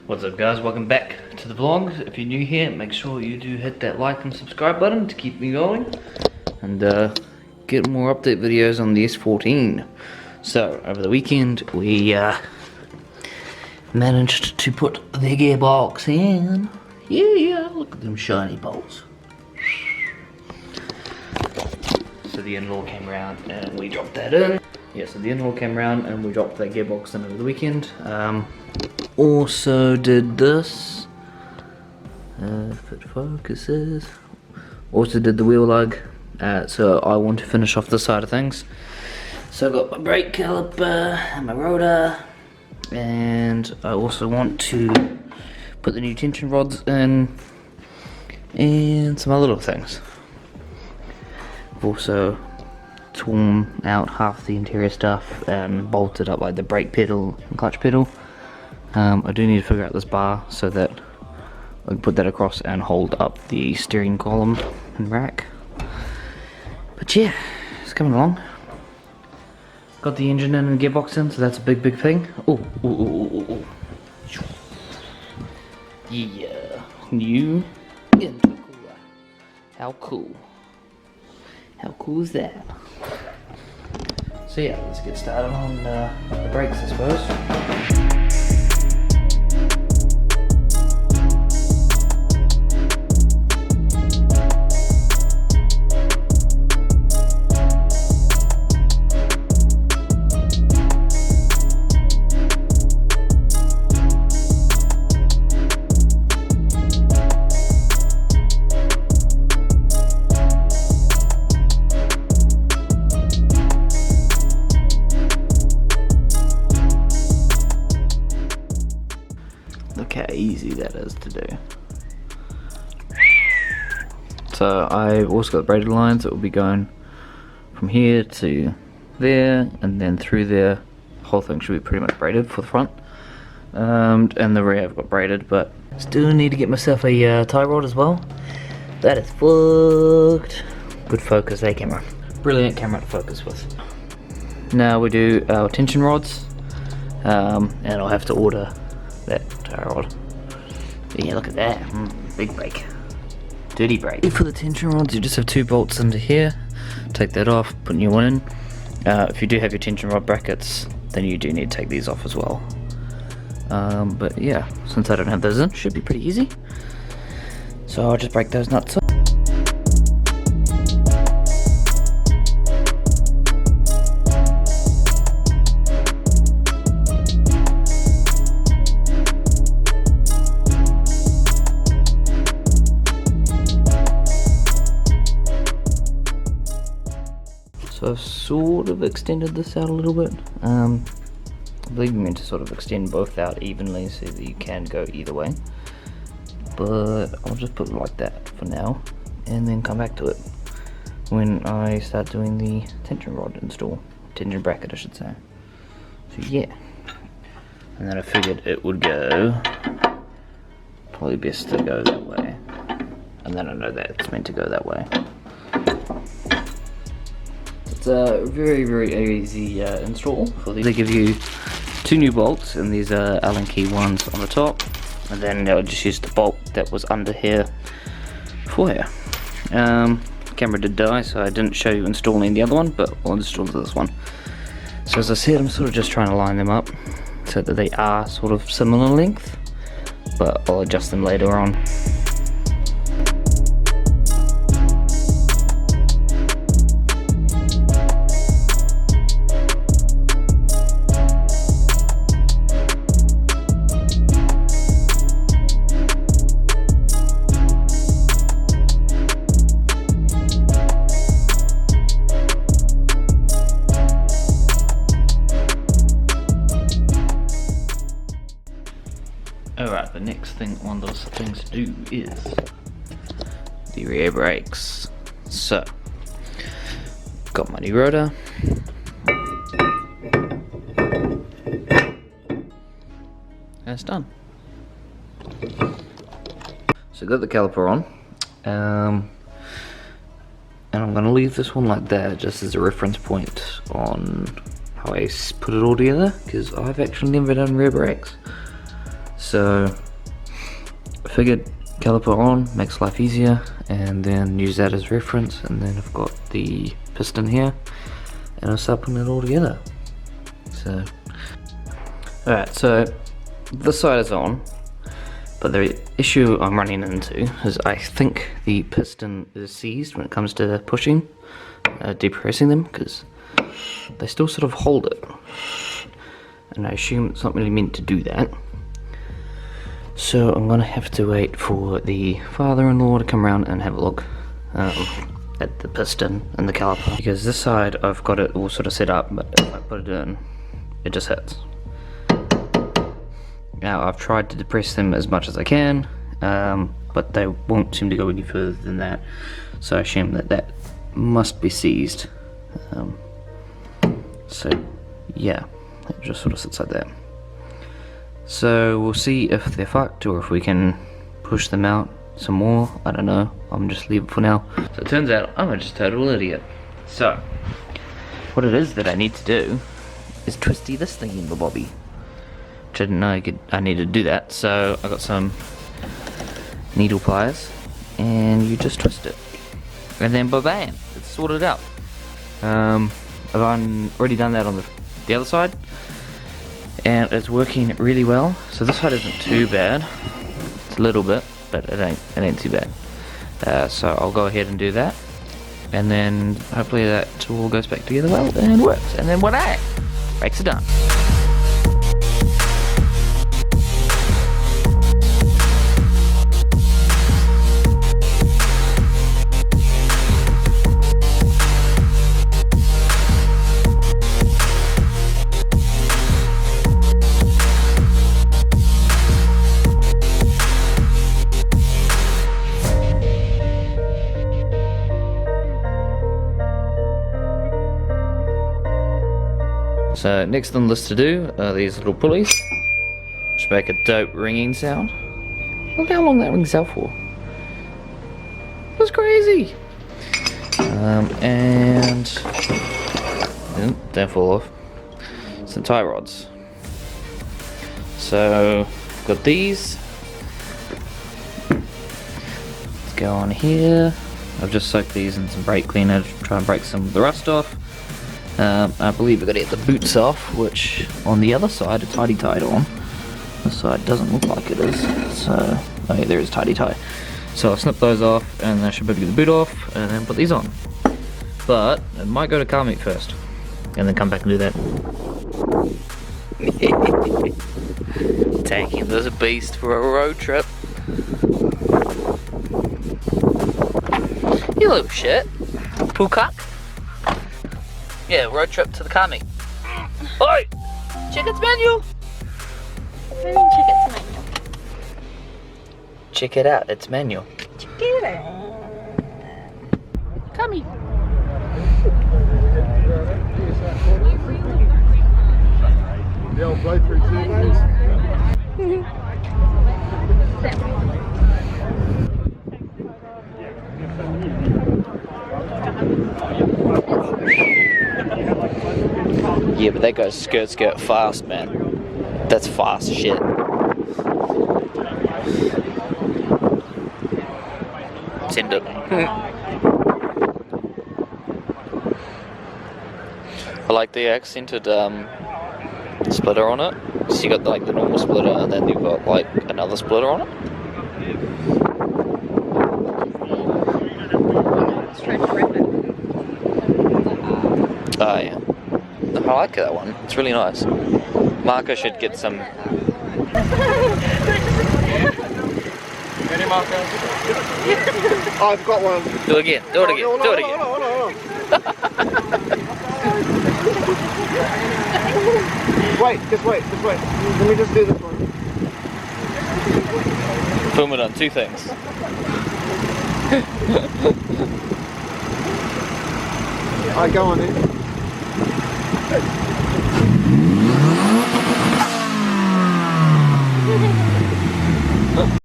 What's up guys, welcome back to the vlog. If you're new here, make sure you do hit that like and subscribe button to keep me going and get more update videos on the S14. So over the weekend we managed to put the gearbox in. Yeah, look at them shiny bolts. So the in-law came around and we dropped that in. Yeah, so the in-law came around and we dropped that gearbox in over the weekend. Also did this. If it focuses. Also did the wheel lug. So I want to finish off this side of things. So I got my brake caliper and my rotor. And I also want to put the new tension rods in. And some other little things. I've also torn out half the interior stuff and bolted up like the brake pedal and clutch pedal. I do need to figure out this bar so that I can put that across and hold up the steering column and rack. But yeah, it's coming along. Got the engine in and the gearbox in, so that's a big thing. Ooh. Yeah, new intercooler. How cool. How cool is that? So yeah, let's get started on the brakes, I suppose. Look how easy that is to do. So I've also got braided lines that will be going from here to there and then through there. The whole thing should be pretty much braided for the front. And the rear I've got braided, but still need to get myself a tie rod as well. That is fucked. Good focus, camera. Brilliant camera to focus with. Now we do our tension rods, and I'll have to order that tie rod. But yeah, look at that. Big brake. Dirty brake. For the tension rods, you just have 2 bolts into here. Take that off, put a new one in. If you do have your tension rod brackets, then you do need to take these off as well. But yeah, since I don't have those in, should be pretty easy. So I'll just break those nuts up. So I've sort of extended this out a little bit. I believe you meant to sort of extend both out evenly so that you can go either way. But I'll just put it like that for now and then come back to it when I start doing the tension rod install. Tension bracket, I should say. So yeah. And then I figured it would go probably best to go that way. And then I know that it's meant to go that way. It's a very easy install. They give you 2 new bolts, and these are Allen key ones on the top, and then I'll just use the bolt that was under here for here. Camera did die, so I didn't show you installing the other one, but I'll install this one. So as I said, I'm sort of just trying to line them up so that they are sort of similar length, but I'll adjust them later on. Alright, the next thing on those things to do is the rear brakes. So, got my new rotor. And it's done. So got the caliper on. And I'm going to leave this one like that just as a reference point on how I put it all together, because I've actually never done rear brakes. So I figured caliper on makes life easier, and then use that as reference, and then I've got the piston here, and I'll start putting it all together. So alright, so this side is on, but the issue I'm running into is I think the piston is seized when it comes to pushing, depressing them, because they still sort of hold it, and I assume it's not really meant to do that. So I'm gonna have to wait for the father-in-law to come around and have a look at the piston and the caliper, because this side I've got it all sort of set up, but if I put it in, it just hits. Now I've tried to depress them as much as I can, but they won't seem to go any further than that, so I assume that that must be seized. So yeah, it just sort of sits like that. So we'll see if they're fucked or if we can push them out some more. I don't know, I'm just leave it for now. So it turns out I'm just a total idiot. So what it is that I need to do is twisty this thing in the bobby, which I didn't know I needed to do that. So I got some needle pliers, and you just twist it, and then ba-bam, it's sorted out. I've already done that on the other side, and it's working really well. So this side isn't too bad, it's a little bit, but it ain't too bad. So I'll go ahead and do that, and then hopefully that all goes back together well and works, and then voila, brakes are done. So next on the list to do are these little pulleys, which make a dope ringing sound. Look how long that rings out for. That's crazy. And don't fall off. Some tie rods. So got these. Let's go on here. I've just soaked these in some brake cleaner to try and break some of the rust off. I believe we're going to get the boots off, which on the other side are tidy tied on. This side doesn't look like it is, so oh yeah, there is tidy tie. So I'll snip those off, and I should be able to get the boot off, and then put these on. But I might go to car meet first, and then come back and do that. Taking this beast for a road trip. You little shit. Pool cup. Yeah, road trip to the car meet. Oi! Check its menu! What do you mean check its menu? Check it out, it's manual. Check it out. Come here. The old playthrough surveys. Yeah, but that goes skirt fast, man. That's fast shit. Send it. I like the accented splitter on it. So you got like the normal splitter, and then you've got like another splitter on it. Let's try to rip it. Oh yeah. I like that one. It's really nice. Marco should get some. Ready, Marco? Oh, I've got one. Do it again. Do it again. Do it again. Wait, just wait. Let me just do this one. Film it on two things. Alright, go on then.